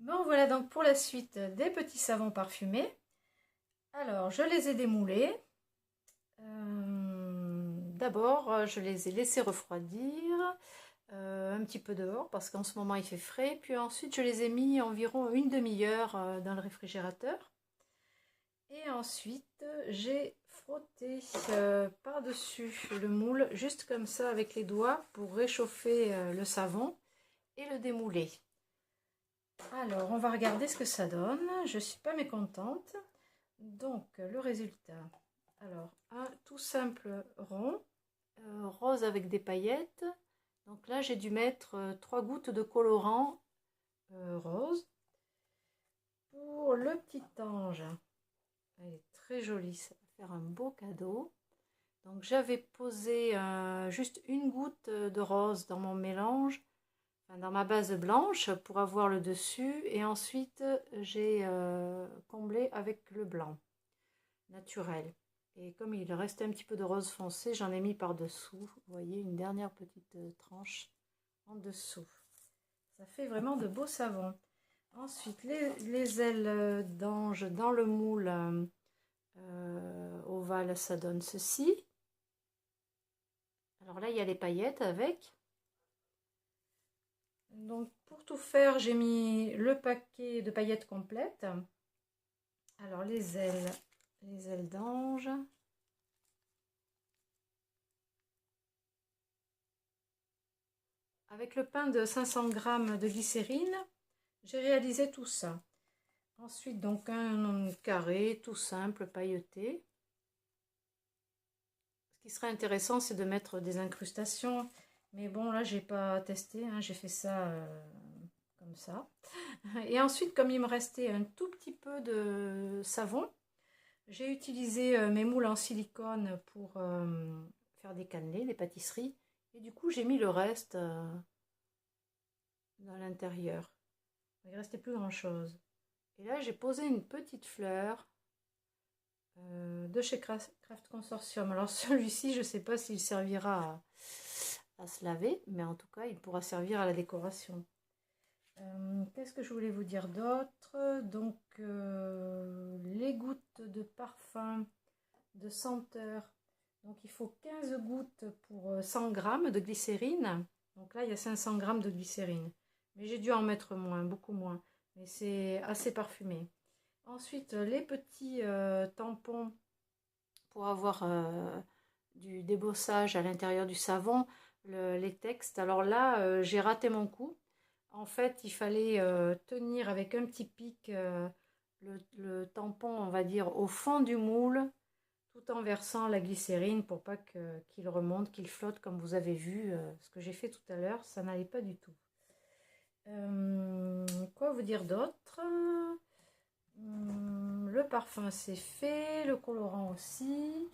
Bon, voilà donc pour la suite des petits savons parfumés. Alors, je les ai démoulés. D'abord, je les ai laissés refroidir un petit peu dehors parce qu'en ce moment il fait frais. Puis ensuite, je les ai mis environ une demi-heure dans le réfrigérateur. Et ensuite, j'ai frotté par-dessus le moule, juste comme ça avec les doigts pour réchauffer le savon et le démouler. Alors, on va regarder ce que ça donne. Je ne suis pas mécontente. Donc, le résultat. Alors, un tout simple rond, rose avec des paillettes. Donc là, j'ai dû mettre 3 gouttes de colorant rose. Pour le petit ange, elle est très jolie, ça va faire un beau cadeau. Donc, j'avais posé juste une goutte de rose dans mon mélange, dans ma base blanche pour avoir le dessus, et ensuite j'ai comblé avec le blanc naturel, et comme il restait un petit peu de rose foncé, j'en ai mis par dessous, vous voyez, une dernière petite tranche en dessous. Ça fait vraiment de beaux savons. Ensuite, les ailes d'ange dans le moule ovale, ça donne ceci. Alors là, il y a les paillettes avec. Donc pour tout faire, j'ai mis le paquet de paillettes complètes. Alors les ailes d'ange. Avec le pain de 500 g de glycérine, j'ai réalisé tout ça. Ensuite, donc un carré tout simple, pailleté. Ce qui serait intéressant, c'est de mettre des incrustations. Mais bon, là, j'ai pas testé, hein, j'ai fait ça comme ça. Et ensuite, comme il me restait un tout petit peu de savon, j'ai utilisé mes moules en silicone pour faire des cannelés, des pâtisseries. Et du coup, j'ai mis le reste dans l'intérieur. Il ne restait plus grand-chose. Et là, j'ai posé une petite fleur de chez Craft Consortium. Alors celui-ci, je ne sais pas s'il servira à se laver, mais en tout cas, il pourra servir à la décoration. Qu'est-ce que je voulais vous dire d'autre? Donc, les gouttes de parfum, de senteur. Donc, il faut 15 gouttes pour 100 g de glycérine. Donc là, il y a 500 g de glycérine. Mais j'ai dû en mettre moins, beaucoup moins. Mais c'est assez parfumé. Ensuite, les petits tampons pour avoir du débossage à l'intérieur du savon, les textes. Alors là, j'ai raté mon coup. En fait, il fallait tenir avec un petit pic le tampon, on va dire, au fond du moule, tout en versant la glycérine pour pas qu'il remonte, qu'il flotte, comme vous avez vu. Ce que j'ai fait tout à l'heure, ça n'allait pas du tout. Quoi vous dire d'autre? Le parfum, c'est fait, le colorant aussi.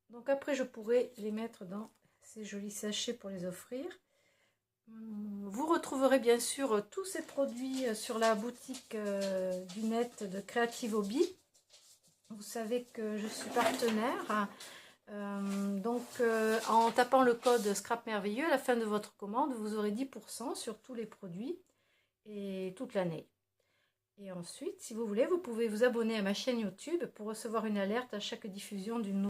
Donc après, je pourrais les mettre dans ces jolis sachets pour les offrir. Vous retrouverez bien sûr tous ces produits sur la boutique du net de Creative Hobby. Vous savez que je suis partenaire. En tapant le code Scrap Merveilleux à la fin de votre commande, vous aurez 10% sur tous les produits et toute l'année. Et ensuite, si vous voulez, vous pouvez vous abonner à ma chaîne YouTube pour recevoir une alerte à chaque diffusion d'une nouvelle.